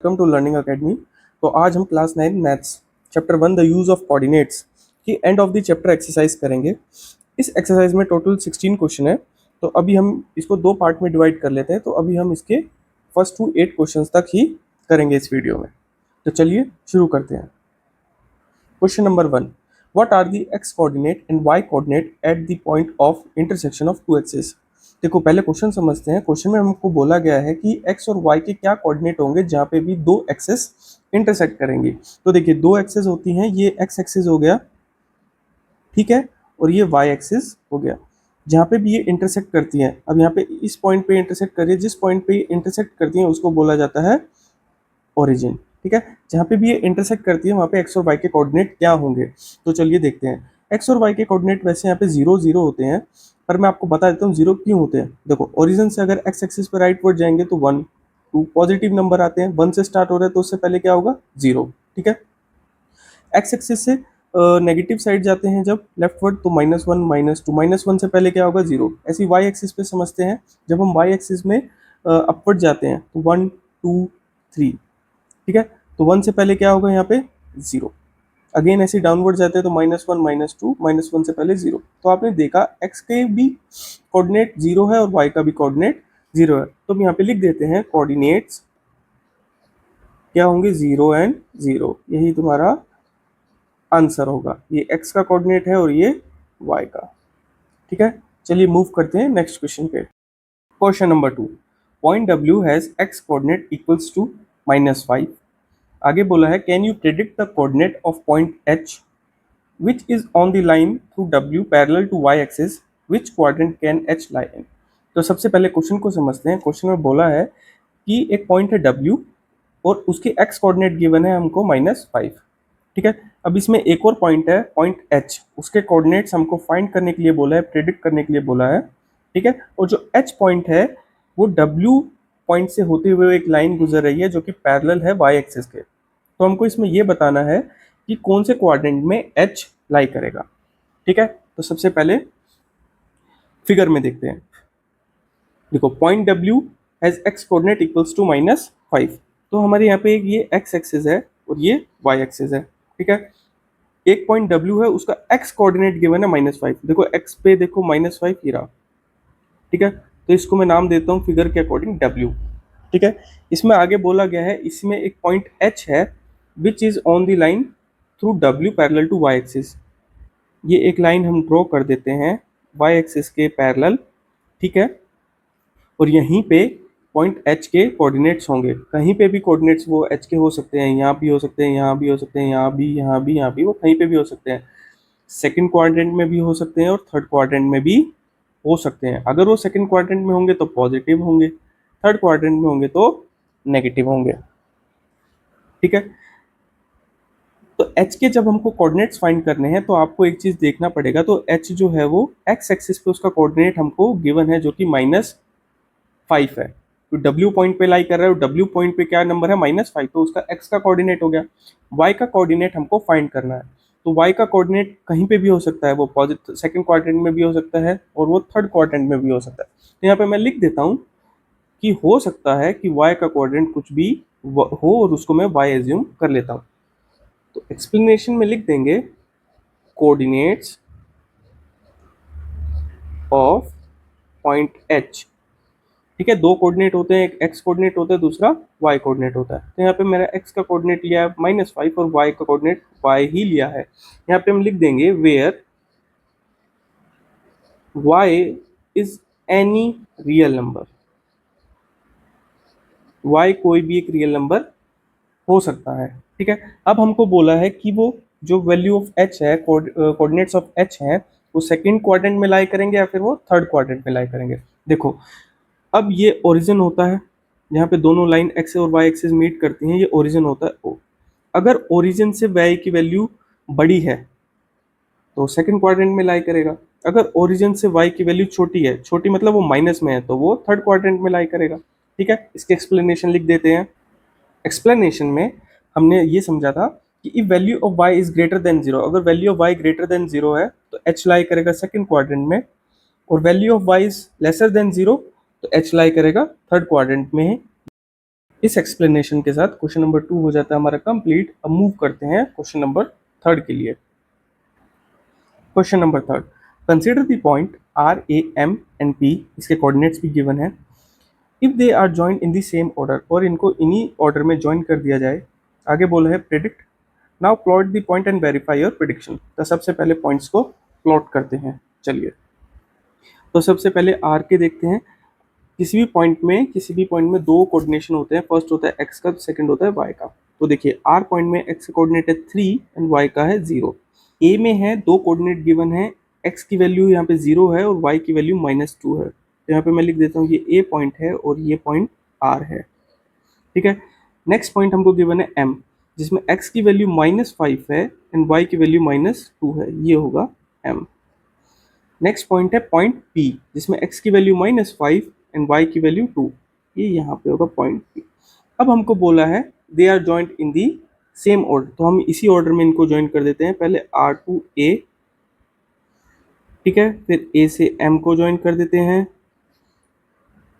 Welcome to learning academy. तो आज हम class 9 maths chapter 1 the use of coordinates की end of the chapter exercise करेंगे। इस एक्सरसाइज में टोटल 16 क्वेश्चन है। तो अभी हम इसको दो पार्ट में डिवाइड कर लेते हैं। तो अभी हम इसके फर्स्ट टू 8 क्वेश्चन तक ही करेंगे इस वीडियो में। तो चलिए शुरू करते हैं। Question number 1, what are the x coordinate and y coordinate at the point of intersection of two axes. देखो पहले क्वेश्चन समझते हैं। क्वेश्चन में हमको बोला गया है कि एक्स और वाई के क्या कोऑर्डिनेट होंगे जहाँ पे भी दो एक्सेस इंटरसेक्ट करेंगी। तो देखिए दो एक्सेस होती हैं, ये एक्स एक्सिस हो गया, ठीक है, और ये वाई एक्सिस हो गया। जहाँ पे भी ये इंटरसेक्ट करती हैं, अब यहाँ पे इस पॉइंट पे इंटरसेक्ट कर रही है, जिस पॉइंट पे इंटरसेक्ट करती हैं उसको बोला जाता है ओरिजिन, ठीक है। जहाँ पे भी ये इंटरसेक्ट करती है वहाँ पे एक्स और वाई के कोऑर्डिनेट क्या होंगे। तो चलिए देखते हैं। एक्स और वाई के कोऑर्डिनेट वैसे यहाँ पे 0 0 होते हैं, पर मैं आपको बता देता हूँ 0 क्यों होते हैं। देखो ओरिजिन से अगर एक्स एक्सिस पर राइट वर्ड जाएंगे तो 1 2 पॉजिटिव नंबर आते हैं, 1 से स्टार्ट हो रहा है तो उससे पहले क्या होगा 0, ठीक है। एक्स एक्सिस से नेगेटिव साइड जाते हैं जब लेफ्ट वर्ड तो -1 -2, -1 से पहले क्या होगा 0। ऐसी वाई एक्सिस पे समझते हैं, जब हम वाई एक्सिस में अपवर्ड जाते हैं तो 1 2 3, ठीक है। तो 1 से पहले क्या होगा यहाँ पे 0। अगेन ऐसे डाउनवर्ड जाते हैं तो -1 -2, -1 से पहले 0। तो आपने देखा एक्स के भी कोऑर्डिनेट 0 है और वाई का भी कोऑर्डिनेट 0 है। तो हम यहाँ पे लिख देते हैं कोऑर्डिनेट्स क्या होंगे 0 एंड 0। यही तुम्हारा आंसर होगा। ये एक्स का कोऑर्डिनेट है और ये वाई का, ठीक है। चलिए मूव करते हैं नेक्स्ट क्वेश्चन पे। Question number 2, point W has x coordinate equals to -5। आगे बोला है can you predict the coordinate of point H which is on the line through W parallel to y axis, which quadrant can H lie in. तो सबसे पहले question को समझते हैं। Question में बोला है कि एक पॉइंट है डब्ल्यू और उसके एक्स कोऑर्डिनेट गिवन है हमको -5, ठीक है। अब इसमें एक और पॉइंट है पॉइंट एच, उसके कोऑर्डिनेट्स हमको फाइंड करने के लिए बोला है, प्रेडिक्ट करने के लिए बोला है, ठीक है। और जो एच पॉइंट है वो डब्ल्यू पॉइंट से होते हुए एक लाइन गुजर रही है जो कि पैरेलल है वाई एक्सिस के। तो हमको इसमें ये बताना है कि कौन से क्वाड्रेंट में एच लाई करेगा, ठीक है। तो सबसे पहले फिगर में देखते हैं। देखो point W has x coordinate equals to -5। तो हमारे यहाँ पे ये एक्स एक्सिस है और ये वाई एक्सिस है, ठीक है। एक पॉइंट डब्ल्यू है, उसका एक्स कोऑर्डिनेट गिवन है -5। देखो एक्स पे देखो -5 ही रहा, ठीक है। तो इसको मैं नाम देता हूँ फिगर के अकॉर्डिंग डब्ल्यू, ठीक है। इसमें आगे बोला गया है इसमें एक पॉइंट एच है which is on the line through W parallel to y axis. ये एक लाइन हम ड्रॉ कर देते हैं वाई एक्सिस के पैरेलल, ठीक है। और यहीं पे पॉइंट एच के कोऑर्डिनेट्स होंगे। कहीं पे भी कोऑर्डिनेट्स वो एच के हो सकते हैं, यहाँ भी हो सकते हैं, यहाँ भी हो सकते हैं, यहाँ भी, यहाँ भी, यहाँ भी, वो कहीं पे भी हो सकते हैं। सेकंड क्वाड्रेंट में भी हो सकते हैं और थर्ड क्वाड्रेंट में भी हो सकते हैं। अगर वो सेकंड क्वाड्रेंट में होंगे तो पॉजिटिव होंगे, थर्ड क्वाड्रेंट में होंगे तो नेगेटिव होंगे, ठीक है। तो एच के जब हमको कोऑर्डिनेट्स फाइंड करने हैं तो आपको एक चीज देखना पड़ेगा। तो एच जो है वो एक्स एक्सिस पे उसका कोऑर्डिनेट हमको गिवन है जो कि -5 है। तो डब्ल्यू पॉइंट पे लाई कर रहा है और डब्ल्यू पॉइंट पे क्या नंबर है -5, तो उसका एक्स का कोऑर्डिनेट हो गया। वाई का कोऑर्डिनेट हमको फाइंड करना है। तो वाई का कोऑर्डिनेट कहीं पे भी हो सकता है, वो पॉजिटिव सेकंड क्वाड्रेंट में भी हो सकता है और वो थर्ड क्वाड्रेंट में भी हो सकता है। तो यहाँ पे मैं लिख देता हूँ कि हो सकता है कि वाई का कोऑर्डिनेट कुछ भी हो और उसको मैं वाई एज्यूम कर लेता हूँ। तो एक्सप्लेनेशन में लिख देंगे कोऑर्डिनेट्स ऑफ पॉइंट एच, ठीक है। दो कोऑर्डिनेट होते हैं, एक एक्स कोऑर्डिनेट होता है, दूसरा वाई कोऑर्डिनेट होता है। तो यहाँ पे मेरा एक्स का कोऑर्डिनेट लिया है -5 और वाई का कोऑर्डिनेट वाई ही लिया है। यहाँ पे हम लिख देंगे where y is any real number. Y कोई भी एक रियल नंबर हो सकता है, ठीक है। अब हमको बोला है कि वो जो वैल्यू ऑफ एच है, कोऑर्डिनेट्स ऑफ एच है, वो सेकंड क्वाड्रेंट में लाई करेंगे या फिर वो थर्ड क्वाड्रेंट में लाई करेंगे। देखो अब ये ओरिजिन होता है जहाँ पे दोनों लाइन एक्स और वाई एक्सिस मीट करती हैं, ये ओरिजिन होता है ओ। अगर ओरिजिन से वाई की वैल्यू बड़ी है तो सेकंड क्वाड्रेंट में लाई करेगा। अगर ओरिजिन से वाई की वैल्यू छोटी है, छोटी मतलब वो माइनस में है, तो वो थर्ड क्वाड्रेंट में लाई करेगा, ठीक है। इसके एक्सप्लेनेशन लिख देते हैं। एक्सप्लेनेशन में हमने ये समझा था कि if value of y is greater than 0, अगर value of y greater than 0 है तो h लाई करेगा सेकंड क्वाड्रेंट में, और value of y is lesser than 0 तो h लाई करेगा थर्ड क्वाड्रेंट में। इस एक्सप्लेनेशन के साथ क्वेश्चन नंबर 2 हो जाता है हमारा कंप्लीट। अब मूव करते हैं क्वेश्चन नंबर 3 के लिए। Question number 3, consider the point R A M and P, इसके कोऑर्डिनेट्स भी गिवन है। If they are joined in the same order, और इनको इन्हीं ऑर्डर में ज्वाइन कर दिया जाए। आगे बोला है predict, now plot the point and verify your prediction. तो सबसे पहले पॉइंट्स को प्लॉट करते हैं। चलिए, तो सबसे पहले आर के देखते हैं। किसी भी पॉइंट में दो कोऑर्डिनेशन होते हैं, फर्स्ट होता है एक्स का, सेकंड होता है वाई का। तो देखिए आर पॉइंट में एक्स का कोऑर्डिनेट है 3 एंड वाई का है 0। ए में है दो कोऑर्डिनेट गिवन है, एक्स की वैल्यू यहाँ पे 0 है और वाई की वैल्यू -2 है। तो यहाँ पे मैं लिख देता हूँ ये ए पॉइंट है और ये पॉइंट आर है। ठीक है, नेक्स्ट पॉइंट हमको गिवन है एम, जिसमें एक्स की वैल्यू -5 है एंड वाई की वैल्यू -2 है, ये होगा एम। नेक्स्ट पॉइंट है पॉइंट पी, जिसमें एक्स की वैल्यू -5 एंड वाई की वैल्यू 2, ये यहाँ पे होगा पॉइंट पी। अब हमको बोला है they are joined in the same order, तो हम इसी ऑर्डर में इनको ज्वाइन कर देते हैं। पहले आर टू ए, ठीक है, फिर ए से एम को ज्वाइन कर देते हैं,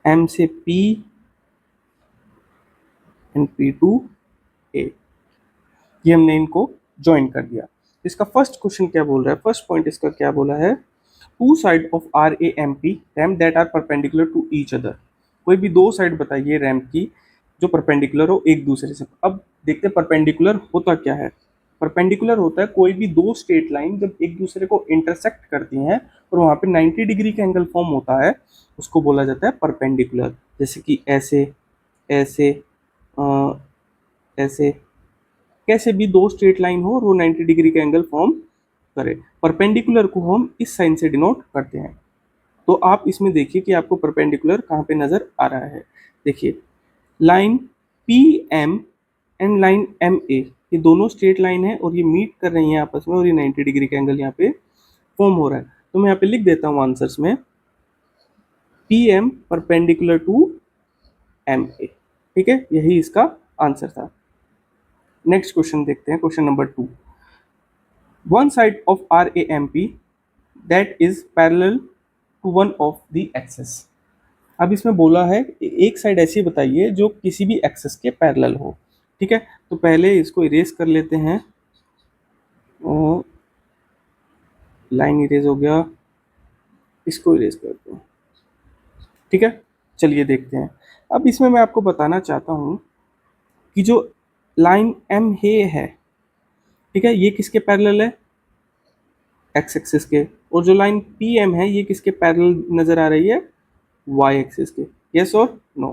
एम से पी एंड पी टू ए, ये हमने इनको ज्वाइन कर दिया। इसका फर्स्ट क्वेश्चन क्या बोल रहा है, फर्स्ट पॉइंट इसका क्या बोला है, two sides of R A M P ram that are perpendicular to each other. कोई भी दो साइड बताइए रैम की जो परपेंडिकुलर हो एक दूसरे से। अब देखते हैं परपेंडिकुलर होता क्या है। परपेंडिकुलर होता है कोई भी दो स्ट्रेट लाइन जब एक दूसरे को इंटरसेक्ट करती हैं और वहाँ पे 90 डिग्री का एंगल फॉर्म होता है, उसको बोला जाता है परपेंडिकुलर। जैसे कि ऐसे, ऐसे, ऐसे, कैसे भी दो स्ट्रेट लाइन हो और वो 90 डिग्री का एंगल फॉर्म करे। परपेंडिकुलर को हम इस साइन से डिनोट करते हैं। तो आप इसमें देखिए कि आपको परपेंडिकुलर कहाँ पे नजर आ रहा है। देखिए line P M and line M A, ये दोनों स्ट्रेट लाइन है और ये मीट कर रही हैं आपस में और ये 90 डिग्री का एंगल यहाँ पे फॉर्म हो रहा है। तो मैं यहाँ पे लिख देता हूँ आंसर्स में P M perpendicular to M A. ठीक है, यही इसका आंसर था। नेक्स्ट क्वेश्चन देखते हैं, question number 2, one side of R A M P that is parallel to one of the axes. अब इसमें बोला है एक साइड ऐसी बताइए जो किसी भी एक्सेस के पैरेलल हो। ठीक है, तो पहले इसको इरेज कर लेते हैं। लाइन इरेज हो गया, इसको इरेज करते हैं। ठीक है, चलिए देखते हैं। अब इसमें मैं आपको बताना चाहता हूँ कि जो लाइन एम है, ठीक है, ये किसके पैरेलल है, एक्स एक्सिस के। और जो लाइन पी एम है ये किसके पैरेलल नजर आ रही है, वाई एक्सिस के। यस और नो।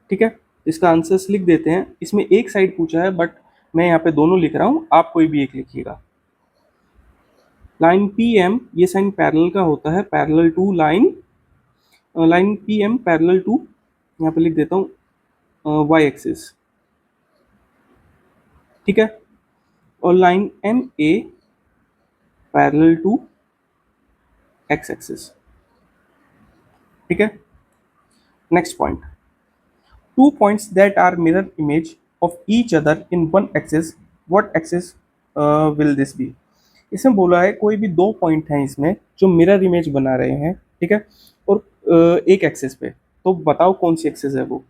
ठीक है, इसका आंसर्स लिख देते हैं। इसमें एक साइड पूछा है बट मैं यहाँ पे दोनों लिख रहा हूँ, आप कोई भी एक लिखिएगा। लाइन पी एम ये साइन पैरेलल का होता है, parallel to line P M parallel to, यहाँ पे लिख देता हूँ वाई एक्सिस। ठीक है, और line M A parallel to x axis. ठीक है, next point, two points that are mirror image of each other in one axis, what axis will this be। इसमें बोला है कोई भी दो पॉइंट हैं इसमें जो मिरर इमेज बना रहे हैं, ठीक है, और एक एक्सिस पे, तो बताओ कौन सी एक्सिस है वो।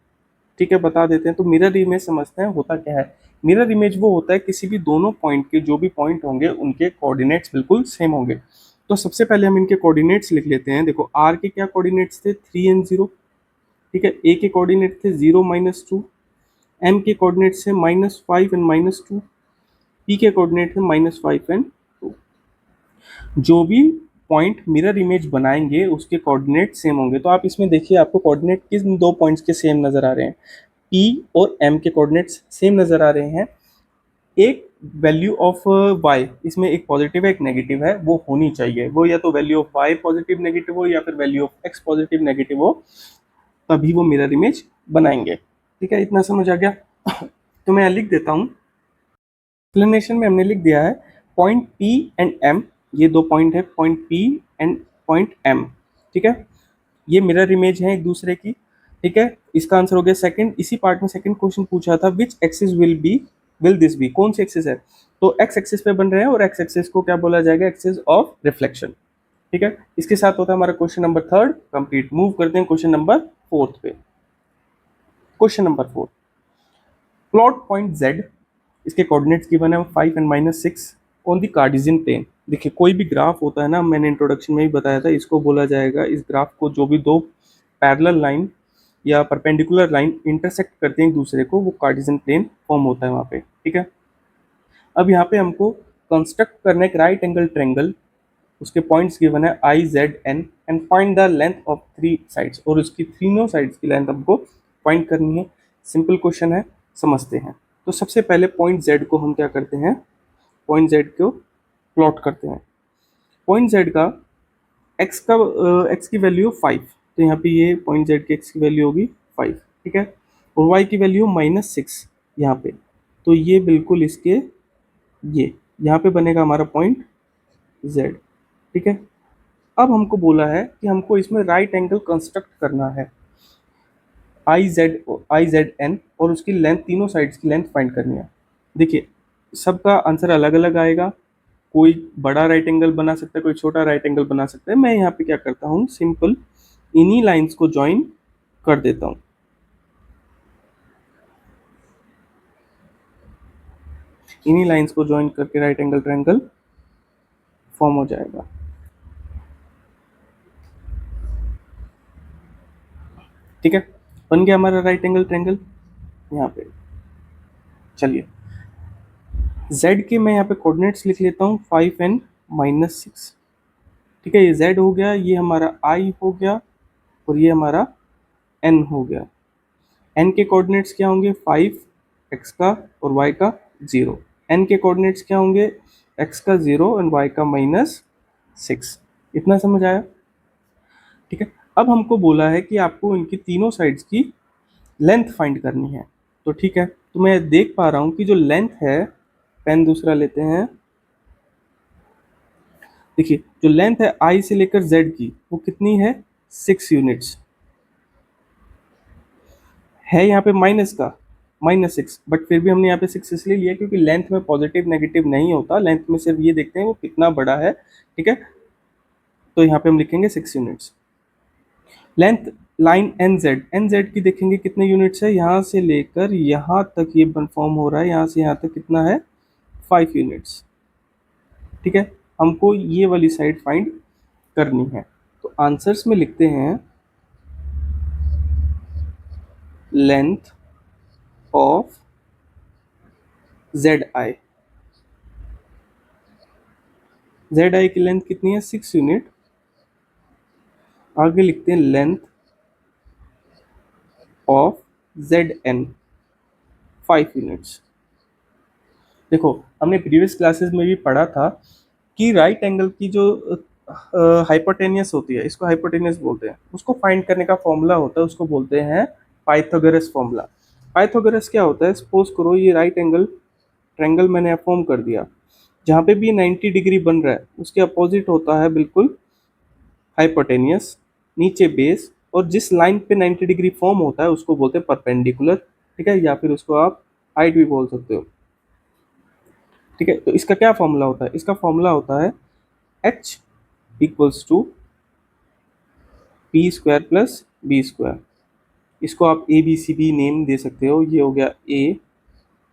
ठीक है, बता देते हैं। तो मिरर इमेज समझते हैं होता क्या है। मिरर इमेज वो होता है किसी भी दोनों पॉइंट के जो भी पॉइंट होंगे उनके कोऑर्डिनेट्स बिल्कुल सेम होंगे। तो सबसे पहले हम इनके कोऑर्डिनेट्स लिख लेते हैं। देखो आर के क्या कोऑर्डिनेट्स थे, 3 एंड 0। ठीक है, ए के कोऑर्डिनेट थे 0 -2, एम के कोऑर्डिनेट से -5 एंड -2, पी के कोऑर्डिनेट है -5 एंड 2। जो भी पॉइंट मिरर इमेज बनाएंगे उसके कोऑर्डिनेट सेम होंगे। तो आप इसमें देखिए आपको कोऑर्डिनेट किन दो पॉइंट्स के सेम नजर आ रहे हैं, पी और एम के कोऑर्डिनेट्स सेम नजर आ रहे हैं। एक वैल्यू ऑफ वाई, इसमें एक पॉजिटिव है एक नेगेटिव है, वो होनी चाहिए। वो या तो value of y positive negative हो या फिर value of x positive negative हो, तभी वो मिरर इमेज बनाएंगे। ठीक है, इतना समझ आ गया। तो मैं लिख देता हूँ, एक्सप्लेनेशन में हमने लिख दिया है पॉइंट पी एंड एम, ये दो पॉइंट है point P and point M. ठीक है, ये मिरर इमेज है एक दूसरे की। ठीक है, इसका आंसर हो गया सेकंड। इसी पार्ट में सेकंड क्वेश्चन पूछा था which axis will this be, कौन सी एक्सिस है। तो एक्स एक्सिस पे बन रहे हैं और एक्स एक्सिस को क्या बोला जाएगा, एक्सिस ऑफ रिफ्लेक्शन। ठीक है, इसके साथ होता है हमारा क्वेश्चन नंबर 3 कंप्लीट। मूव करते हैं क्वेश्चन नंबर 4 पे। Question number 4, plot point z, इसके कोऑर्डिनेट्स गिवन है 5 and -6 on the Cartesian plane. देखिए कोई भी ग्राफ होता है ना, मैंने इंट्रोडक्शन में ही बताया था, इसको बोला जाएगा, इस ग्राफ को जो भी दो पैरेलल लाइन या परपेंडिकुलर लाइन इंटरसेक्ट करते हैं एक दूसरे को, वो कार्टेशियन प्लेन फॉर्म होता है वहाँ पे, ठीक है। अब यहाँ पे हमको कंस्ट्रक्ट करना है एक राइट एंगल ट्रायंगल, उसके पॉइंट्स गिवन है I Z N and find the length of three sides, और उसकी तीनों साइड्स की लेंथ हमको फाइंड करनी है। सिंपल क्वेश्चन है, समझते हैं। तो सबसे पहले पॉइंट जेड को हम क्या करते हैं, पॉइंट जेड को प्लॉट करते हैं। पॉइंट जेड का एक्स की वैल्यू 5, तो यहाँ पे ये पॉइंट जेड की एक्स की वैल्यू होगी 5, ठीक है, और वाई की वैल्यू -6 यहाँ पे, तो ये बिल्कुल इसके ये यहाँ पे बनेगा हमारा पॉइंट जेड, ठीक है। अब हमको बोला है कि हमको इसमें राइट एंगल कंस्ट्रक्ट करना है, आई जेड एन, और उसकी लेंथ, तीनों साइड्स की लेंथ फाइंड करनी है। देखिए सबका आंसर अलग अलग आएगा, कोई बड़ा राइट एंगल बना सकता है, कोई छोटा राइट एंगल बना सकता है। मैं यहाँ पे क्या करता हूँ, सिंपल इन्हीं लाइंस को ज्वाइन कर देता हूँ, इन्हीं लाइंस को ज्वाइन करके राइट एंगल ट्रायंगल फॉर्म हो जाएगा, ठीक है। बन गया हमारा राइट एंगल ट्रायंगल यहाँ पे। चलिए z के मैं यहाँ पे कोऑर्डिनेट्स लिख लेता हूँ 5 एंड -6, ठीक है। ये z हो गया, ये हमारा i हो गया, और ये हमारा n हो गया। n के कोऑर्डिनेट्स क्या होंगे, 5 x का और y का 0। n के कोऑर्डिनेट्स क्या होंगे, x का 0 एंड y का -6। इतना समझ आया, ठीक है। अब हमको बोला है कि आपको इनकी तीनों साइड्स की लेंथ फाइंड करनी है, तो ठीक है। तो मैं देख पा रहा हूँ कि जो लेंथ है, पेन दूसरा लेते हैं, देखिए जो लेंथ है i से लेकर z की, वो कितनी है, 6 यूनिट्स है। यहाँ पे माइनस का -6, बट फिर भी हमने यहाँ पे 6 इसलिए लिया क्योंकि लेंथ में पॉजिटिव नेगेटिव नहीं होता, लेंथ में सिर्फ ये देखते हैं वो कितना बड़ा है, ठीक है। तो यहाँ पे हम लिखेंगे 6 units. Length line N Z की देखेंगे कितने यूनिट्स है, यहाँ से लेकर यहाँ तक ये फॉर्म हो रहा है, यहाँ से यहाँ तक कितना है, 5 यूनिट्स, ठीक है। हमको ये वाली साइड फाइंड करनी है, तो आंसर्स में लिखते हैं length of Z I, Z I की लेंथ कितनी है, 6 यूनिट। आगे लिखते हैं length of Z N, 5 units. देखो हमने प्रीवियस क्लासेस में भी पढ़ा था कि राइट एंगल की जो हाइपोटेनियस होती है, इसको हाइपोटेनियस बोलते हैं, उसको फाइंड करने का फॉर्मूला होता है, उसको बोलते हैं पाइथागोरस फॉर्मूला। पाइथागोरस क्या होता है, सपोज करो ये राइट एंगल ट्रायंगल मैंने फॉर्म कर दिया, जहाँ पे भी 90 डिग्री बन रहा है उसके अपोजिट होता है बिल्कुल हाइपोटेनियस, नीचे बेस, और जिस लाइन पे 90 डिग्री फॉर्म होता है उसको बोलते हैं परपेंडिकुलर, ठीक है, या फिर उसको आप हाइट भी बोल सकते हो, ठीक है। तो इसका क्या फॉर्मूला होता है, इसका फॉर्मूला होता है h equals to p square plus b square. इसको आप a B c b name दे सकते हो, ये हो गया ए,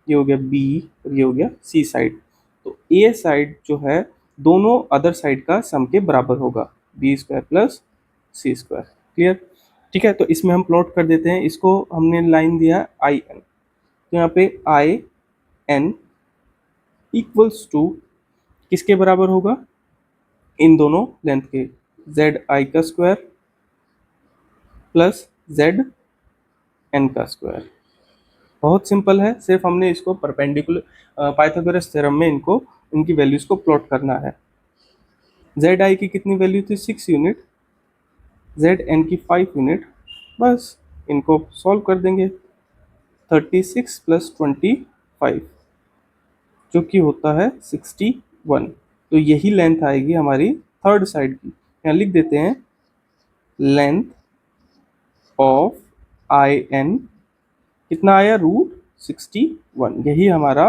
ये हो गया बी, और ये हो गया सी साइड। तो ए साइड जो है दोनों अदर साइड का सम के बराबर होगा, बी स्क्वायर प्लस सी स्क्वायर, क्लियर, ठीक है। तो इसमें हम प्लॉट कर देते हैं, इसको हमने लाइन दिया आई एन, तो यहाँ पे आई एन इक्वल्स टू किसके बराबर होगा, इन दोनों लेंथ के, जेड आई का स्क्वायर प्लस जेड एन का स्क्वायर। बहुत सिंपल है, सिर्फ हमने इसको परपेंडिकुलर पाइथागोरस थ्योरम में इनको, इनकी वैल्यूज को प्लॉट करना है। जेड आई की कितनी वैल्यू थी, 6 यूनिट, जेड एन की 5 यूनिट, बस इनको सॉल्व कर देंगे, 36 प्लस 25 जो कि होता है 61। तो यही लेंथ आएगी हमारी थर्ड साइड की। यहाँ लिख देते हैं लेंथ ऑफ आई एन कितना आया, √61, यही हमारा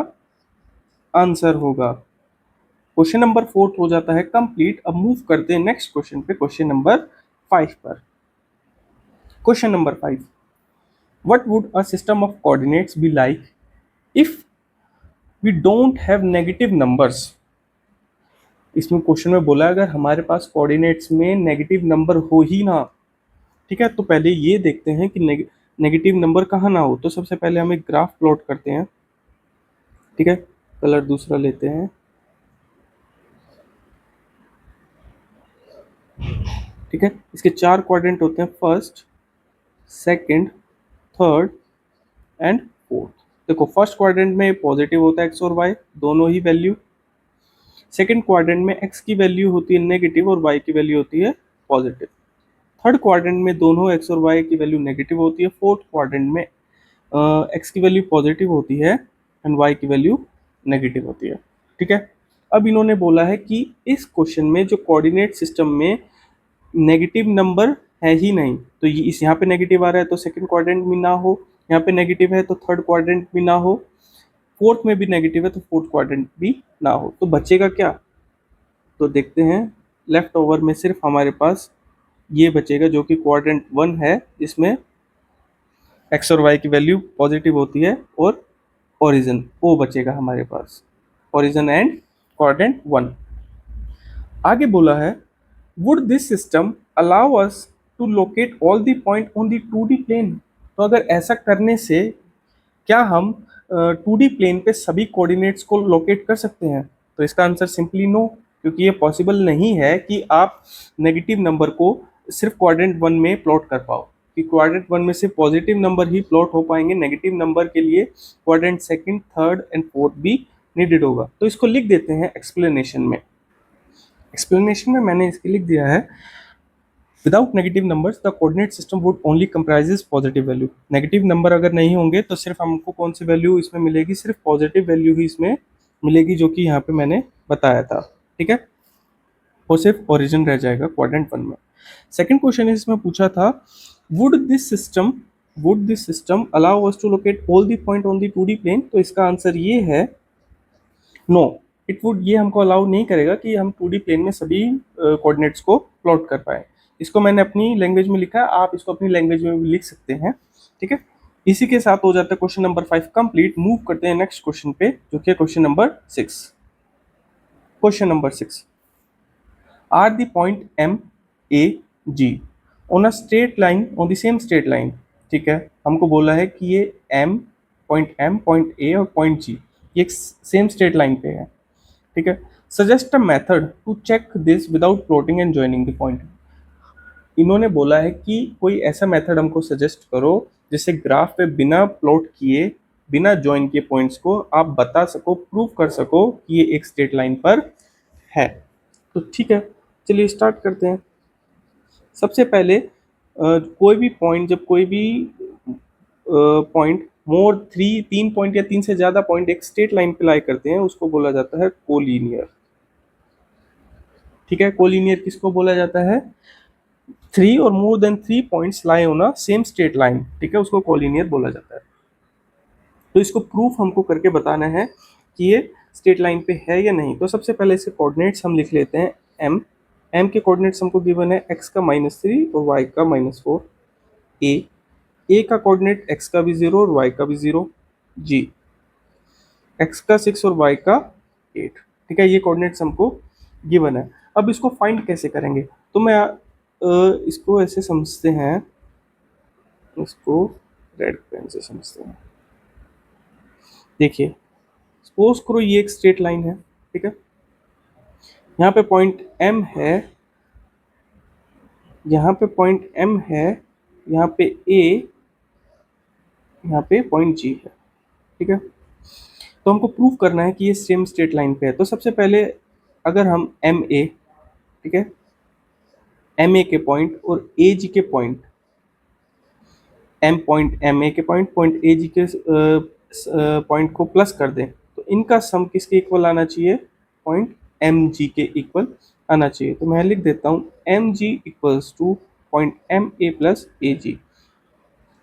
आंसर होगा। क्वेश्चन नंबर 4 हो जाता है कंप्लीट। अब मूव करते हैं नेक्स्ट क्वेश्चन पे, क्वेश्चन नंबर 5 पर। Question number 5, what would a system of coordinates be like if we don't have negative numbers, इसमें क्वेश्चन में बोला अगर हमारे पास कोऑर्डिनेट्स में नेगेटिव नंबर हो ही ना, ठीक है, तो पहले ये देखते हैं कि नेगेटिव नंबर कहाँ ना हो। तो सबसे पहले हम एक ग्राफ प्लॉट करते हैं, ठीक है, कलर दूसरा लेते हैं, ठीक है। इसके 4 क्वाड्रेंट होते हैं, first, second, third and fourth. देखो फर्स्ट क्वाड्रेंट में पॉजिटिव होता है एक्स और वाई दोनों ही वैल्यू, सेकंड क्वाड्रेंट में एक्स की वैल्यू होती है नेगेटिव और वाई की वैल्यू होती है पॉजिटिव, थर्ड क्वाड्रेंट में दोनों एक्स और वाई की वैल्यू नेगेटिव होती है, फोर्थ क्वाड्रेंट में एक्स की वैल्यू पॉजिटिव होती है एंड वाई की वैल्यू नेगेटिव होती है, ठीक है। अब इन्होंने बोला है कि इस क्वेश्चन में जो कोऑर्डिनेट सिस्टम में नेगेटिव नंबर है ही नहीं, तो ये इस यहाँ पे नेगेटिव आ रहा है तो सेकंड क्वाड्रेंट में ना हो, यहाँ पे नेगेटिव है तो थर्ड क्वाड्रेंट भी ना हो, फोर्थ में भी नेगेटिव है तो फोर्थ क्वाड्रेंट भी ना हो, तो बचेगा क्या? तो देखते हैं, लेफ्ट ओवर में सिर्फ हमारे पास ये बचेगा जो कि क्वाड्रेंट 1 है, जिसमें एक्स और वाई की वैल्यू पॉजिटिव होती है, और ओरिजिन ओ बचेगा हमारे पास, ओरिजिन एंड क्वाड्रेंट 1। आगे बोला है would this system allow us to locate all the point on the 2D plane, तो अगर ऐसा करने से क्या हम 2D प्लेन पे सभी कोऑर्डिनेट्स को लोकेट कर सकते हैं? तो इसका आंसर सिंपली नो, क्योंकि ये पॉसिबल नहीं है कि आप नेगेटिव नंबर को सिर्फ क्वाड्रेंट 1 में प्लॉट कर पाओ, कि क्वाड्रेंट 1 में सिर्फ पॉजिटिव नंबर ही प्लॉट हो पाएंगे, नेगेटिव नंबर के लिए quadrant second, third and fourth भी नीडेड होगा। तो इसको लिख देते हैं एक्सप्लेनेशन में। एक्सप्लेनेशन में मैंने इसके लिख दिया है without negative numbers the coordinate system would only comprises positive value. Negative number अगर नहीं होंगे तो सिर्फ हमको कौन सी वैल्यू इसमें मिलेगी, सिर्फ पॉजिटिव वैल्यू ही इसमें मिलेगी, जो कि यहाँ पे मैंने बताया था, ठीक है। वो सिर्फ ओरिजिन रह जाएगा क्वाड्रेंट 1 में। सेकंड क्वेश्चन इसमें पूछा था would this system allow us to locate all the point on the 2D plane, तो इसका आंसर ये है नो, इट वुड, ये हमको अलाउ नहीं करेगा कि हम 2D प्लेन में सभी कोऑर्डिनेट्स को प्लॉट कर पाए। इसको मैंने अपनी लैंग्वेज में लिखा है, आप इसको अपनी लैंग्वेज में भी लिख सकते हैं, ठीक है। इसी के साथ हो जाता है क्वेश्चन नंबर 5 कंप्लीट। मूव करते हैं नेक्स्ट क्वेश्चन पे, जो कि question number 6। Question number 6, are the point M A G on a straight line on the same straight line, ठीक है। हमको बोला है कि ये एम, पॉइंट ए और पॉइंट जी ये एक सेम स्ट्रेट लाइन पे है, ठीक है। Suggest a method to check this without plotting and joining the point. इन्होंने बोला है कि कोई ऐसा मेथड हमको सजेस्ट करो जिससे ग्राफ पे बिना प्लॉट किए, बिना ज्वाइन किए पॉइंट्स को आप बता सको, प्रूव कर सको कि ये एक स्ट्रेट लाइन पर है। तो ठीक है, चलिए स्टार्ट करते हैं। सबसे पहले कोई भी पॉइंट, जब कोई भी पॉइंट मोर 3 पॉइंट या 3 से ज्यादा पॉइंट एक स्ट्रेट लाइन पे लाई करते हैं, उसको बोला जाता है कोलिनियर, ठीक है। कोलिनियर किसको बोला जाता है? 3 और more than 3 points lie on a same straight line, ठीक है, उसको कोलिनियर बोला जाता है। तो इसको प्रूफ हमको करके बताना है कि ये स्ट्रेट लाइन पे है या नहीं। तो सबसे पहले इसके कोऑर्डिनेट्स हम लिख लेते हैं एम। एम के कोऑर्डिनेट्स हमको गिवन है एक्स का -3 और वाई का -4। ए का कोऑर्डिनेट एक्स का भी 0 और वाई का भी 0। जी एक्स का 6 और वाई का 8, ठीक है, ये कोऑर्डिनेट्स हमको गिवन है। अब इसको फाइंड कैसे करेंगे? तो मैं इसको ऐसे समझते हैं, इसको रेड पेन से समझते हैं। देखिए सपोज करो ये एक स्ट्रेट लाइन है, ठीक है, यहाँ पे पॉइंट एम है, यहाँ पे पॉइंट एम है, यहाँ पे ए, यहाँ पे पॉइंट जी है, ठीक है। तो हमको प्रूव करना है कि ये सेम स्ट्रेट लाइन पे है। तो सबसे पहले अगर हम एम ए, ठीक है, एम ए के पॉइंट और ए जी के पॉइंट, एम ए के पॉइंट ए जी के पॉइंट को प्लस कर दें, तो इनका सम किसके इक्वल आना चाहिए? पॉइंट एम जी के इक्वल आना चाहिए। तो मैं लिख देता हूँ M G equals to point M A plus A G.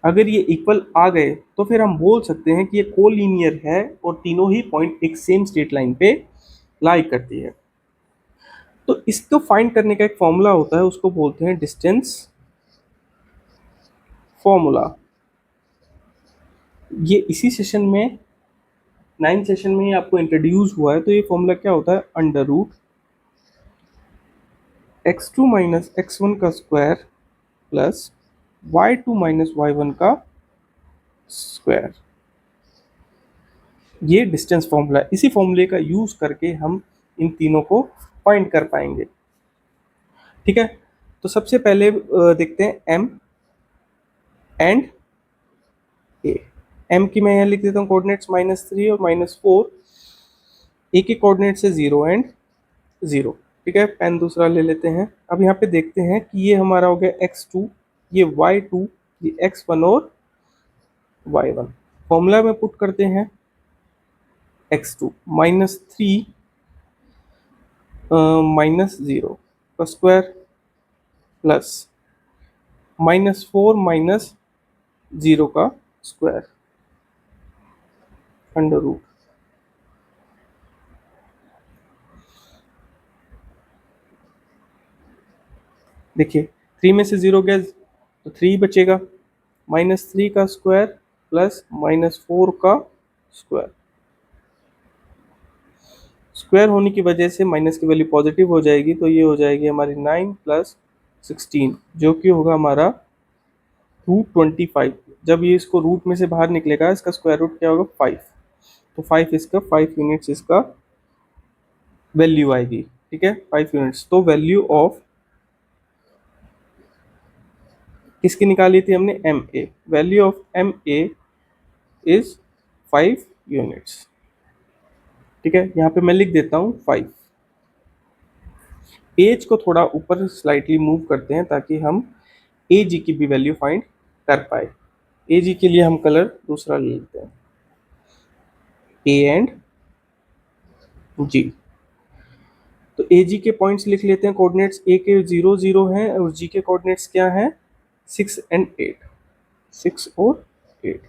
अगर ये इक्वल आ गए तो फिर हम बोल सकते हैं कि ये कोलिनियर है और तीनों ही पॉइंट एक सेम स्ट्रेट लाइन पे लाई करती है। तो इसको फाइंड करने का एक फॉर्मूला होता है, उसको बोलते हैं डिस्टेंस फॉर्मूला। ये इसी सेशन में 9 सेशन में ही आपको इंट्रोड्यूस हुआ है। तो ये फॉर्मूला क्या होता है, under root x2 minus x1 का square plus y2 minus y1 का स्क्वायर। ये डिस्टेंस फॉर्मूला है। इसी फॉर्मूले का यूज करके हम इन तीनों को फाइंड कर पाएंगे। ठीक है, तो सबसे पहले देखते हैं m एंड a। m की मैं यहाँ लिख देता हूँ कोऑर्डिनेट्स -3 और -4। a के कोऑर्डिनेट्स है 0 एंड 0। ठीक है, पेन दूसरा ले लेते हैं। अब यहाँ पे देखते हैं कि ये हमारा हो गया x2, ये y2, ये x1 और y1। फॉर्मूला में पुट करते हैं x2 -3 -0 का स्क्वायर प्लस -4 -0 का स्क्वायर अंडर रूट। देखिए 3 में से 0 गया तो 3 बचेगा, -3 का स्क्वायर प्लस -4 का स्क्वायर। स्क्वायर होने की वजह से माइनस की वैल्यू पॉजिटिव हो जाएगी, तो ये हो जाएगी हमारी 9 + 16 जो कि होगा हमारा √25। जब ये इसको रूट में से बाहर निकलेगा, इसका स्क्वायर रूट क्या होगा, 5। तो 5 यूनिट्स इसका वैल्यू आएगी। ठीक है, 5 यूनिट्स। तो वैल्यू ऑफ किसकी निकाली थी हमने, M A. Value of M A is 5 units. ठीक है, यहाँ पे मैं लिख देता हूँ 5। एज को थोड़ा ऊपर स्लाइटली मूव करते हैं ताकि हम ए जी की भी वैल्यू फाइंड कर पाए। ए जी के लिए हम कलर दूसरा ले लेते हैं, ए एंड जी। तो ए जी के पॉइंट्स लिख लेते हैं। कोऑर्डिनेट्स ए के 0 0 हैं और जी के कोऑर्डिनेट्स क्या हैं, 6 एंड 8। 6 और 8।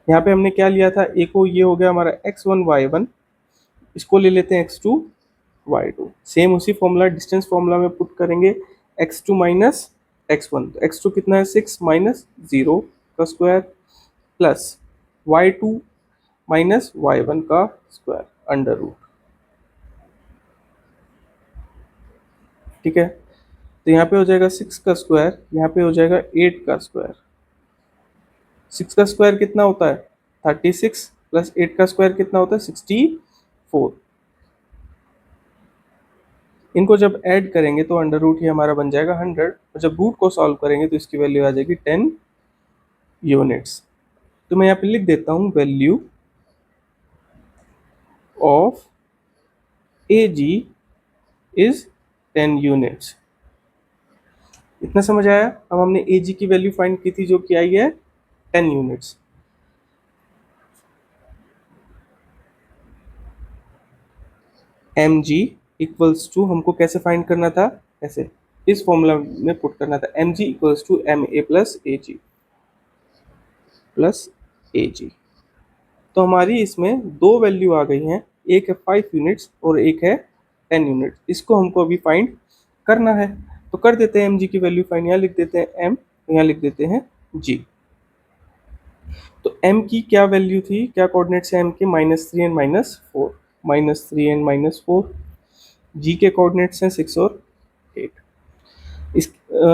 यहाँ पे हमने क्या लिया था, ए को, ये हो गया हमारा x1 y1, इसको ले लेते हैं x2 y2। सेम उसी फॉर्मूला डिस्टेंस फॉर्मूला में पुट करेंगे, x2 माइनस x1। तो x2 कितना है, 6 -0 का square plus y2 minus y1 का स्क्वायर अंडर रूट। ठीक है, तो यहाँ पे हो जाएगा 6 का स्क्वायर, यहाँ पे हो जाएगा 8 का स्क्वायर। 6 का स्क्वायर कितना होता है, 36 प्लस 8 का स्क्वायर कितना होता है, 64। इनको जब ऐड करेंगे तो अंडर रूट ही हमारा बन जाएगा 100, और जब रूट को सॉल्व करेंगे तो इसकी वैल्यू आ जाएगी 10 यूनिट्स। तो मैं यहाँ पे लिख देता हूँ value of A G is 10 units. इतना समझ आया। अब हमने ए जी की वैल्यू फाइंड की थी जो कि आई है 10 units. M G equals to, हमको कैसे फाइंड करना था, ऐसे इस फॉर्मूला में पुट करना था, M G equals to M A plus A G plus A G. तो हमारी इसमें दो वैल्यू आ गई हैं, एक है 5 यूनिट्स और एक है 10 यूनिट्स। इसको हमको अभी फाइंड करना है, तो कर देते हैं एम जी की वैल्यू फाइंड। यहाँ लिख देते हैं एम, यहाँ लिख देते हैं जी। तो m की क्या वैल्यू थी, क्या कोऑर्डिनेट्स है m के, -3 एंड -4। -3 एंड -4। g के कोऑर्डिनेट्स हैं 6 और 8।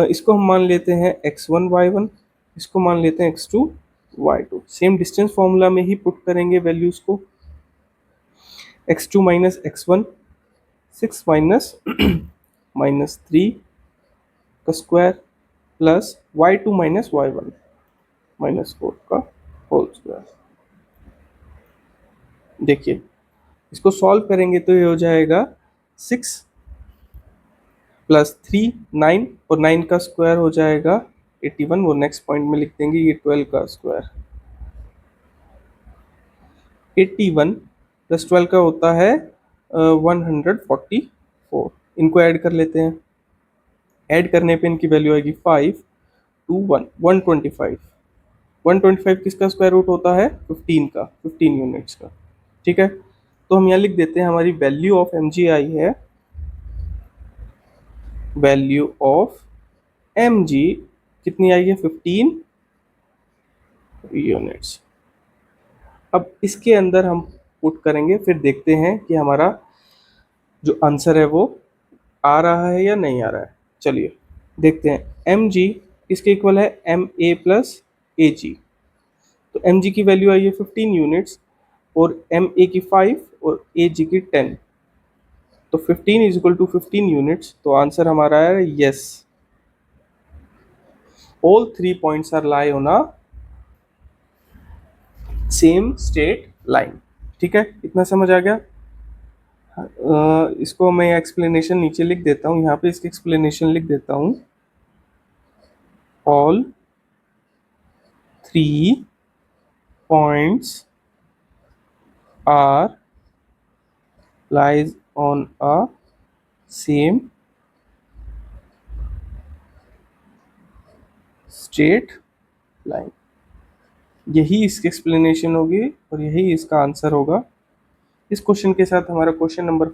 इसको हम मान लेते हैं x1 y1, इसको मान लेते हैं x2 y2। Same distance formula में ही पुट करेंगे वैल्यूज को, x2 माइनस x1, 6 माइनस -3 का square plus y2 minus y1 -4 का होल स्क्वायर। देखिए इसको सॉल्व करेंगे तो ये हो जाएगा 6 + 3 9, और 9 का स्क्वायर हो जाएगा 81। वो नेक्स्ट पॉइंट में लिख देंगे, ये 12 का स्क्वायर। 81 + 12 का होता है 144। इनको ऐड कर लेते हैं। ऐड करने पे इनकी वैल्यू आएगी 5 2 1 125। 125 किसका स्क्वायर रूट होता है, 15 का, 15 यूनिट्स का। ठीक है, तो हम यहाँ लिख देते हैं हमारी वैल्यू ऑफ एम जी आई है, वैल्यू ऑफ एम जी कितनी आई है, 15 यूनिट्स। अब इसके अंदर हम पुट करेंगे, फिर देखते हैं कि हमारा जो आंसर है वो आ रहा है या नहीं आ रहा है। चलिए देखते हैं। एम जी इसके इक्वल है M A plus A G. तो एम जी की वैल्यू आई है 15 यूनिट्स और एम ए की 5 और ए जी की 10। तो 15 इज इक्वल टू 15 यूनिट्स, तो आंसर हमारा है yes, all 3 points are lie on a same straight line. ठीक है, इतना समझ आ गया। इसको मैं एक्सप्लेनेशन नीचे लिख देता हूँ, यहाँ पे इसकी एक्सप्लेनेशन लिख देता हूँ। All 3 points are lies on a same straight line. यही इसकी एक्सप्लेनेशन होगी और यही इसका आंसर होगा। इस क्वेश्चन के साथ हमारा क्वेश्चन नंबर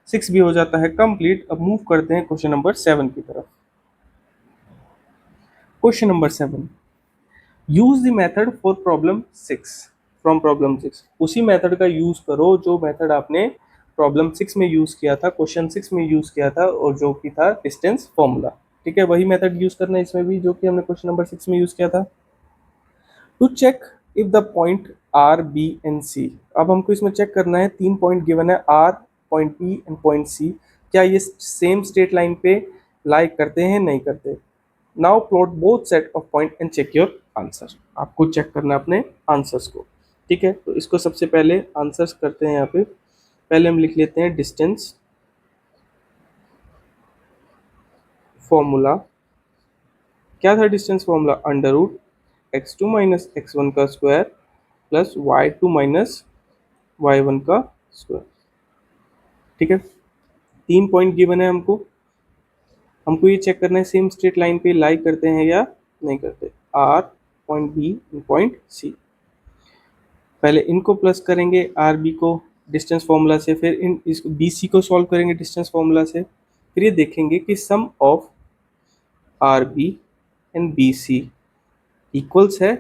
6 भी हो जाता है कंप्लीट। अब मूव करते हैं क्वेश्चन नंबर 7 की तरफ। Question number 7, use the method for problem 6 from problem 6। उसी मेथड का यूज करो जो मेथड आपने प्रॉब्लम 6 में यूज किया था, क्वेश्चन 6 में यूज किया था, और जो कि था डिस्टेंस फॉर्मूला। ठीक है, वही मेथड यूज करना है इसमें भी जो कि हमने क्वेश्चन नंबर 6 में यूज किया था। To check if the point R B and C. अब हमको इसमें चेक करना है, 3 पॉइंट गिवन है, R, point B and point C. क्या ये सेम स्ट्रेट लाइन पे लाई करते हैं, नहीं करते। Now plot both set of point and check your answer. आपको चेक करना है अपने आंसर्स को। ठीक है, तो इसको सबसे पहले आंसर्स करते हैं। यहाँ पे पहले हम लिख लेते हैं डिस्टेंस फॉर्मूला। क्या था distance formula? Under root x2 minus x1 का square plus y2 minus y1 का स्क्वायर। ठीक है, 3 पॉइंट गिवन है हमको। हमको ये चेक करना है सेम स्ट्रेट लाइन पे लाई करते हैं या नहीं करते। R, point B, point C. पहले इनको प्लस करेंगे आर बी को डिस्टेंस फॉर्मूला से, फिर इन इसको बी सी को सॉल्व करेंगे डिस्टेंस फॉर्मूला से। फिर ये देखेंगे कि sum of R B and B C equals है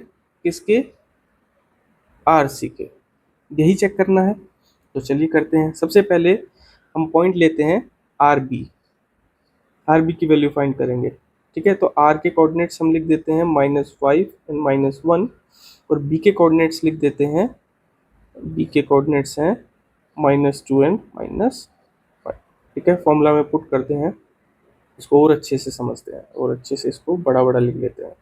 किसके? आर सी के। यही चेक करना है, तो चलिए करते हैं। सबसे पहले हम पॉइंट लेते हैं आर बी। आर बी की वैल्यू फाइंड करेंगे। ठीक है, तो आर के कोऑर्डिनेट्स हम लिख देते हैं -5 एंड -1, और बी के कोऑर्डिनेट्स लिख देते हैं, बी के कोऑर्डिनेट्स हैं -2 एंड -5। ठीक है, फॉर्मूला में पुट करते हैं, इसको और अच्छे से समझते हैं और अच्छे से इसको बड़ा बड़ा लिख लेते हैं।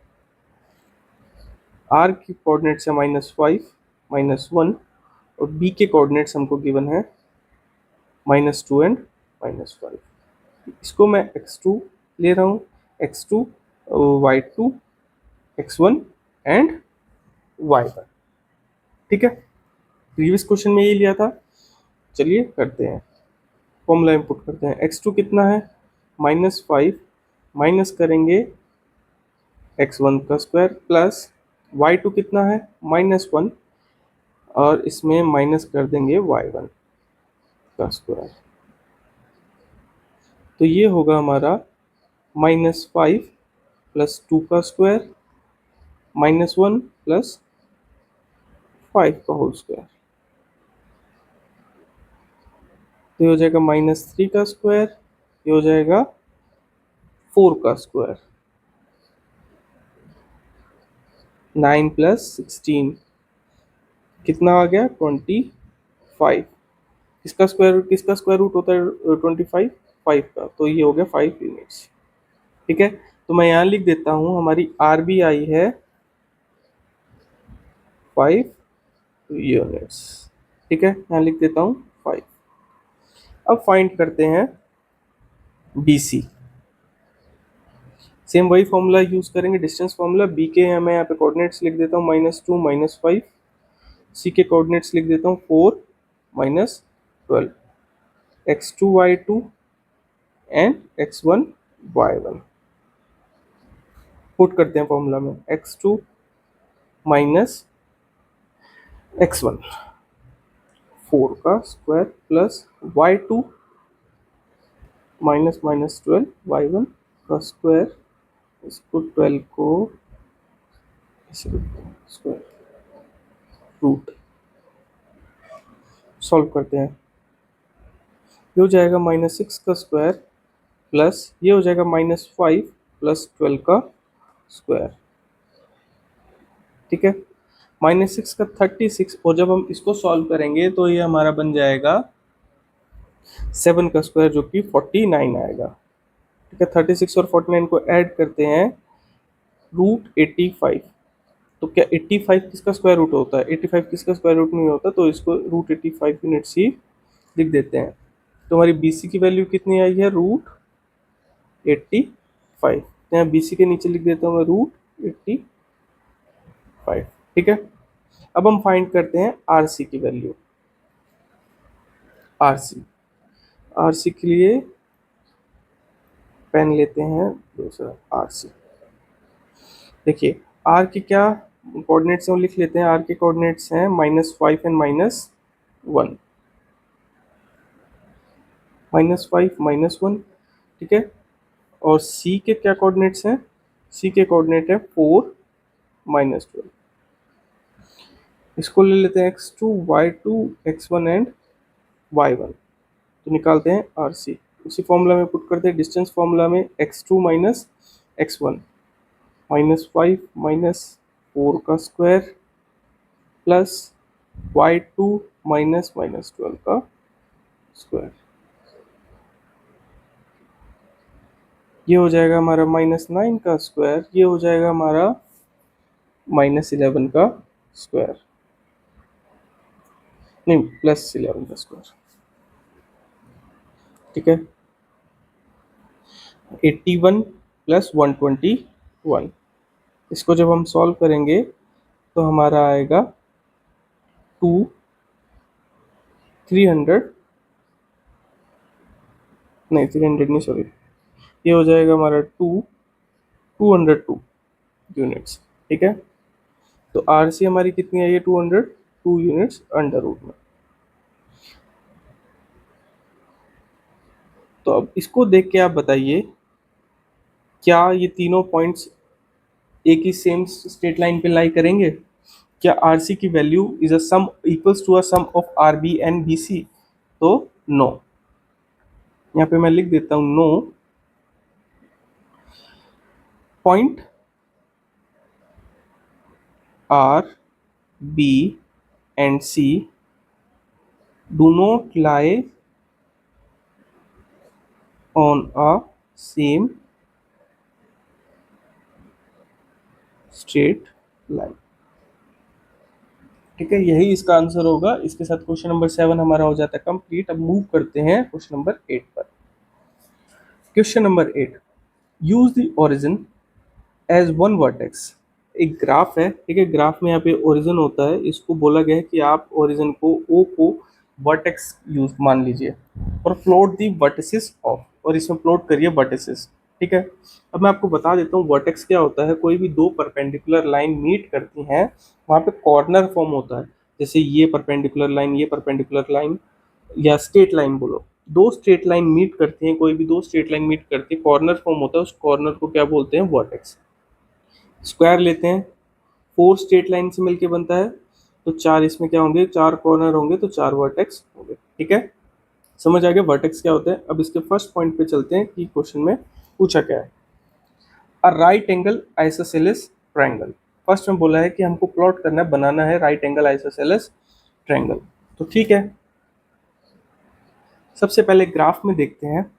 आर की कोऑर्डिनेट्स है -5, -1, और बी के कोऑर्डिनेट्स हमको गिवन है -2 एंड -5। इसको मैं x2 ले रहा हूँ, x2, y2, x1 and y1। ठीक है, प्रीवियस क्वेश्चन में ये लिया था। चलिए करते हैं, फॉर्मूला इनपुट करते हैं। x2 कितना है? -5, माइनस करेंगे x1 का स्क्वायर, प्लस y2 कितना है? -1, और इसमें माइनस कर देंगे y1 का स्क्वायर। तो ये होगा हमारा -5 प्लस 2 का स्क्वायर -1 प्लस 5 का होल स्क्वायर। तो ये हो जाएगा -3 का स्क्वायर, ये हो जाएगा 4 का स्क्वायर। 9 प्लस 16 कितना आ गया? 25। किसका स्क्वायर रूट होता है 25? 5 का, तो ये हो गया 5 यूनिट्स। ठीक है, तो मैं यहाँ लिख देता हूँ, हमारी आर बी आई है 5 यूनिट्स। ठीक है, यहाँ लिख देता हूँ 5। अब फाइंड करते हैं बी सी। सेम वही फॉर्मूला यूज करेंगे, डिस्टेंस फॉर्मूला। बी के मैं यहाँ पे कोऑर्डिनेट्स लिख देता हूँ -2 -5। सी के कोऑर्डिनेट्स लिख देता हूँ 4 -12, x2 y2 and x1 y1। Put करते हैं फॉर्मूला में, x2 माइनस x1, 4 का स्क्वायर, प्लस y2 -12 y1 का स्क्वायर। इसको 12 को ऐसे लिखते हैं, स्क्वायर रूट। सॉल्व करते हैं। ये हो जाएगा -6 का स्क्वायर प्लस ये हो जाएगा -5 प्लस 12 का स्क्वायर। ठीक है, -6 का 36, और जब हम इसको सॉल्व करेंगे तो ये हमारा बन जाएगा 7 का स्क्वायर जो कि 49 आएगा। ठीक है, 36 और 49 को ऐड करते हैं, √85। तो क्या 85 किसका स्क्वायर रूट होता है? 85 किसका स्क्वायर रूट नहीं होता, तो इसको √85 यूनिट्स ही लिख देते हैं। तो हमारी BC की वैल्यू कितनी आई है? √85। तो यहाँ BC के नीचे लिख देता हूँ मैं √85। ठीक है, अब हम फाइंड करते हैं RC की वैल्यू। RC के लिए पेन लेते हैं दूसरा RC। देखिए R के क्या कोऑर्डिनेट्स हैं वो लिख लेते हैं। R के कोऑर्डिनेट्स हैं -5 एंड -1, -5 -1। ठीक है, और C के क्या कोऑर्डिनेट्स हैं? C के कोऑर्डिनेट है 4 -12। इसको ले लेते हैं x2 y2 x1 and y1। तो निकालते हैं RC। उसी फॉर्मूला में पुट करते हैं, डिस्टेंस फॉर्मूला में x2 माइनस x1, -5 -4 का स्क्वायर प्लस y2 -12 का स्क्वायर। ये हो जाएगा हमारा -9 का स्क्वायर, ये हो जाएगा हमारा -11 का स्क्वायर, नहीं +11 का स्क्वायर। ठीक है, 81 + 121। इसको जब हम सॉल्व करेंगे तो हमारा आएगा 300 नहीं 300 नहीं, सॉरी, ये हो जाएगा हमारा 202 यूनिट्स। ठीक है, तो RC हमारी कितनी आई है? 202 यूनिट्स अंडर रूट में। तो अब इसको देख के आप बताइए, क्या ये तीनों पॉइंट्स एक ही सेम स्ट्रेट लाइन पे लाई करेंगे? क्या RC की value is a sum equals to a sum of RB and BC? तो नो। यहाँ पे मैं लिख देता हूँ no, point R, B and C do not lie on a same straight line। ठीक है, यही इसका आंसर होगा। इसके साथ क्वेश्चन नंबर 7 हमारा हो जाता है कंप्लीट। अब मूव करते हैं क्वेश्चन नंबर 8 पर। Question number 8, use the origin as one vertex. एक ग्राफ है, ठीक है, ग्राफ में यहाँ पे ओरिजिन होता है, इसको बोला गया है कि आप ओरिजिन को ओ को वर्टेक्स यूज मान लीजिए और प्लॉट दी वर्टिसेस ऑफ, और इसमें प्लॉट करिए वर्टिसेस। ठीक है, अब मैं आपको बता देता हूँ वर्टेक्स क्या होता है। कोई भी दो परपेंडिकुलर लाइन मीट करती हैं, वहाँ पे कॉर्नर फॉर्म होता है। जैसे ये परपेंडिकुलर लाइन, ये परपेंडिकुलर लाइन, या स्ट्रेट लाइन बोलो, दो स्ट्रेट लाइन मीट करती हैं, कोई भी दो स्ट्रेट लाइन मीट करती है, कॉर्नर फॉर्म होता है, उस कॉर्नर को क्या बोलते हैं? वर्टेक्स। स्क्वायर लेते हैं, 4 स्ट्रेट लाइन से मिलके बनता है, तो 4 इसमें क्या होंगे? 4 कॉर्नर होंगे, तो 4 वर्टेक्स होंगे। ठीक है, समझ आ गया वर्टेक्स क्या होता है। अब इसके फर्स्ट पॉइंट पे चलते हैं कि क्वेश्चन में पूछा क्या है। A right angle isosceles triangle. First में बोला है कि हमको प्लॉट करना है, बनाना है राइट एंगल आइसोसेलेस ट्रायंगल। तो ठीक है, सबसे पहले ग्राफ में देखते हैं।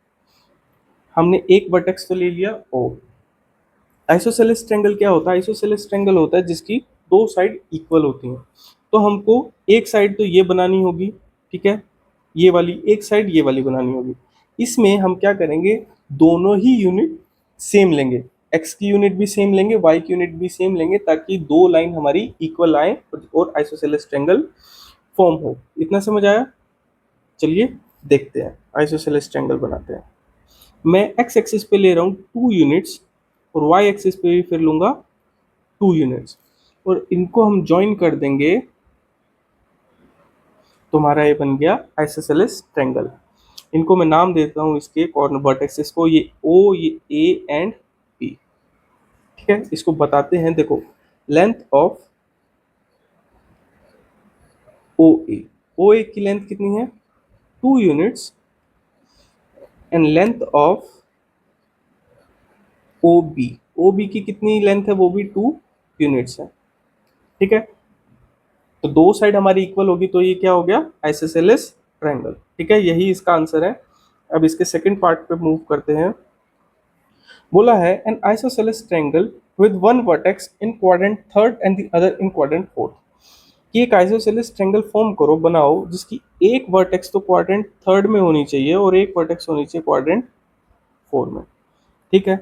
हमने एक वर्टेक्स तो ले लिया ओ। आइसोसेलेस ट्रायंगल क्या होता है? आइसोसेलेस ट्रायंगल होता है जिसकी दो साइड इक्वल होती हैं। तो हमको एक साइड तो ये बनानी होगी, ठीक है, ये वाली एक साइड, ये वाली बनानी होगी। इसमें हम क्या करेंगे? दोनों ही यूनिट सेम लेंगे, एक्स की यूनिट भी सेम लेंगे, वाई की यूनिट भी सेम लेंगे, ताकि दो लाइन हमारी इक्वल आए और आइसोसेलेस ट्रायंगल फॉर्म हो। इतना समझ आया? चलिए देखते हैं, आइसोसेलेस ट्रायंगल बनाते हैं। मैं एक्स एक्सिस पे ले रहा हूँ 2 यूनिट्स और वाई एक्सिस पे भी फिर लूंगा 2 यूनिट्स, और इनको हम ज्वाइन कर देंगे, तो हमारा ये बन गया आइसोसेलेस ट्रायंगल। इनको मैं नाम देता हूँ, इसके कॉर्नर वर्टेक्सेस को, ये ओ, ये ए एंड पी। ठीक है, इसको बताते हैं। देखो, लेंथ ऑफ ओ ए, ओ ए की लेंथ कितनी है 2 units and length of O B की कितनी लेंथ है वो भी 2 यूनिट्स है। ठीक है, तो दो साइड हमारी इक्वल होगी तो ये क्या हो गया आइसोसेलेस ट्रायंगल। ठीक है, यही इसका आंसर है। अब इसके सेकंड पार्ट पे मूव करते हैं। बोला है N isosceles triangle with one vertex in quadrant third and the other in quadrant fourth, कि एक आइसोसेलेस ट्रायंगल फॉर्म करो, बनाओ, जिसकी एक वर्टेक्स तो क्वाड्रेंट थर्ड में होनी चाहिए और एक वर्टेक्स होनी चाहिए क्वाड्रेंट फोर में। ठीक है,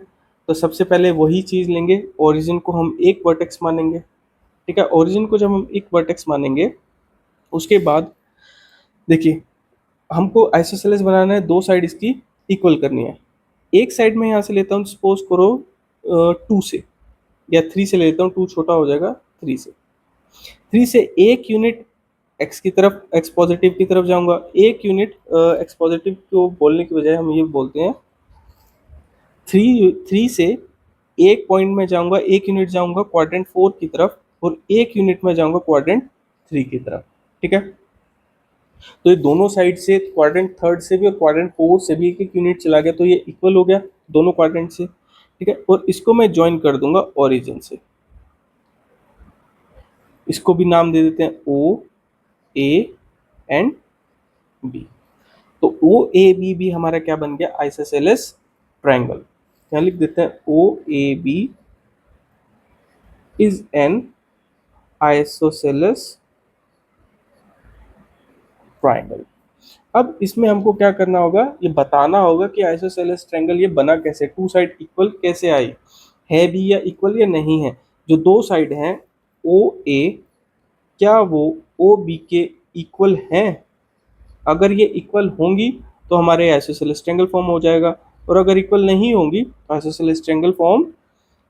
तो सबसे पहले वही चीज लेंगे, ओरिजिन को हम एक वर्टेक्स मानेंगे। ठीक है, ओरिजिन को जब हम एक वर्टेक्स मानेंगे उसके बाद देखिए हमको आइसोसेलेस बनाना है, दो साइड इसकी इक्वल करनी है। एक साइड में यहाँ से लेता हूँ, सपोज करो 2 से या 3 से लेता हूँ, 2 छोटा हो जाएगा, 3 से 3 से एक यूनिट एक्स की तरफ, एक्स पॉजिटिव की तरफ जाऊंगा, एक यूनिट एक्स पॉजिटिव को बोलने की बजाय हम ये बोलते हैं 3 से एक पॉइंट में जाऊंगा, एक यूनिट जाऊंगा क्वाड्रेंट 4 की तरफ और एक यूनिट में जाऊंगा क्वाड्रेंट 3 की तरफ। ठीक है, तो ये दोनों साइड से क्वाड्रेंट थर्ड से भी और क्वाड्रेंट 4 से भी एक एक यूनिट चला गया, तो ये इक्वल हो गया दोनों क्वाड्रेंट से। ठीक है, और इसको मैं ज्वाइन कर दूंगा ओरिजिन से, इसको भी नाम दे देते हैं ओ ए एंड बी। तो ओ ए बी भी हमारा क्या बन गया आइसोसेलेस ट्रायंगल। यहाँ लिख देते हैं O A B is an isosceles triangle. अब इसमें हमको क्या करना होगा, ये बताना होगा कि आइसोसेलेस ट्रायंगल ये बना कैसे, टू साइड इक्वल कैसे आई, है भी या इक्वल या नहीं है। जो दो साइड हैं ओ ए, क्या वो ओ बी के इक्वल हैं? अगर ये इक्वल होंगी तो हमारे आइसोसेलेस ट्रायंगल फॉर्म हो जाएगा, और अगर इक्वल नहीं होंगी तो आइसोसेलेस ट्रायंगल फॉर्म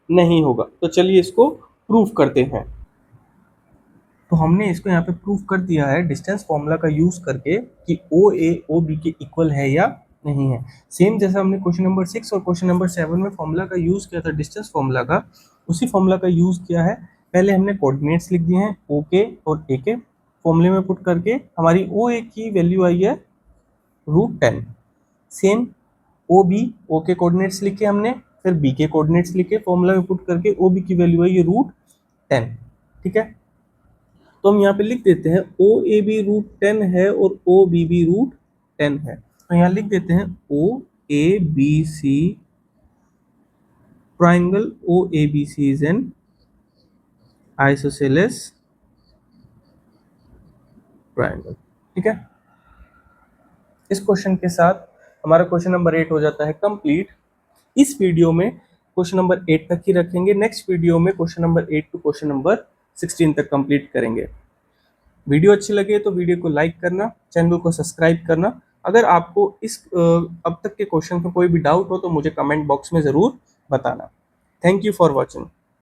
नहीं होगा। तो चलिए इसको प्रूफ करते हैं। तो हमने इसको यहाँ पे प्रूफ कर दिया है डिस्टेंस फॉर्मूला का यूज करके कि ओ ए ओ बी के इक्वल है या नहीं है। सेम जैसा हमने क्वेश्चन नंबर 6 और क्वेश्चन नंबर 7 में फॉर्मूला का यूज किया था डिस्टेंस फॉर्मूला का, उसी फॉर्मूला का यूज किया है। पहले हमने कोऑर्डिनेट्स लिख दिए हैं ओ के और ए के, फॉर्मूले में पुट करके हमारी ओ ए की वैल्यू आई है √10। सेम ओ के कोऑर्डिनेट्स लिखे हमने, फिर बी के कोऑर्डिनेट्स लिखे, फॉर्मूला में पुट करके ओ बी की वैल्यू आई है √10। ठीक है, तो हम यहाँ पे लिख देते हैं ओ ए बी √10 है और ओ बी भी √10 है। तो यहाँ लिख देते हैं O A B C triangle, O A B C is an isosceles triangle. ठीक है, इस क्वेश्चन के साथ हमारा क्वेश्चन नंबर 8 हो जाता है कंप्लीट। इस वीडियो में क्वेश्चन नंबर 8 तक ही रखेंगे, नेक्स्ट वीडियो में question number 8 to question number 16 तक कंप्लीट करेंगे। वीडियो अच्छी लगे तो वीडियो को लाइक करना, चैनल को सब्सक्राइब करना। अगर आपको इस अब तक के क्वेश्चन में कोई भी डाउट हो तो मुझे कमेंट बॉक्स में ज़रूर बताना। Thank you for watching.